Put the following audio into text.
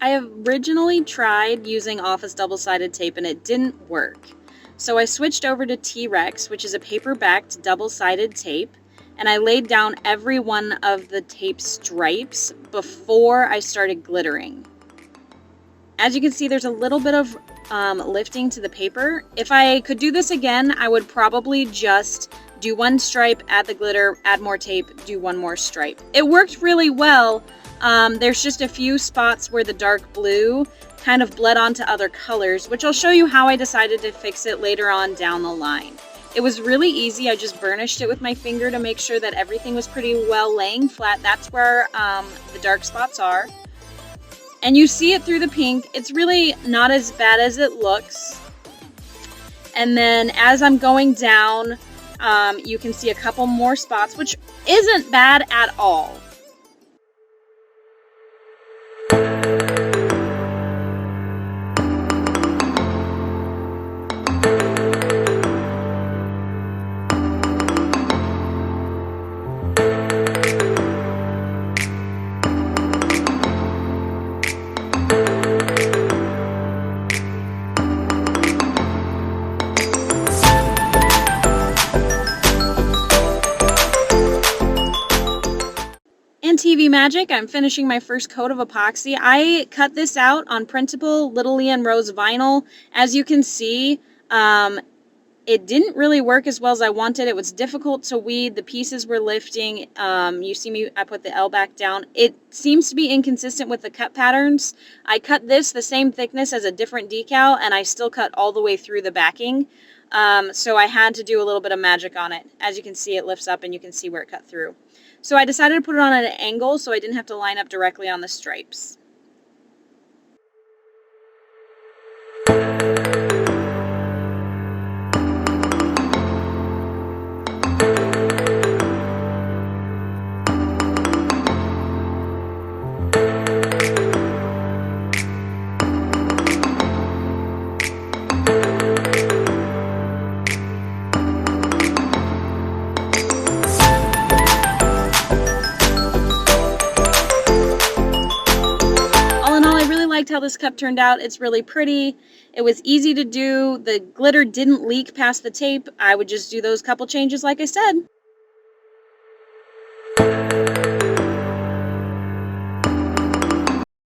I originally tried using office double-sided tape and it didn't work. So I switched over to T-Rex, which is a paper-backed double-sided tape, and I laid down every one of the tape stripes before I started glittering. As you can see, there's a little bit of lifting to the paper. If I could do this again, I would probably just do one stripe, add the glitter, add more tape, do one more stripe. It worked really well. There's just a few spots where the dark blue kind of bled onto other colors, which I'll show you how I decided to fix it later on down the line. It was really easy. I just burnished it with my finger to make sure that everything was pretty well laying flat. That's where the dark spots are. And you see it through the pink. It's really not as bad as it looks. And then as I'm going down, you can see a couple more spots, which isn't bad at all. TV Magic, I'm finishing my first coat of epoxy. I cut this out on printable Little Lee and Rose vinyl. As you can see, it didn't really work as well as I wanted. It was difficult to weed. The pieces were lifting. You see me, I put the L back down. It seems to be inconsistent with the cut patterns. I cut this the same thickness as a different decal, and I still cut all the way through the backing. So I had to do a little bit of magic on it. As you can see, it lifts up and you can see where it cut through. So I decided to put it on at an angle so I didn't have to line up directly on the stripes. How this cup turned out. It's really pretty. It was easy to do. The glitter didn't leak past the tape. I would just do those couple changes like I said.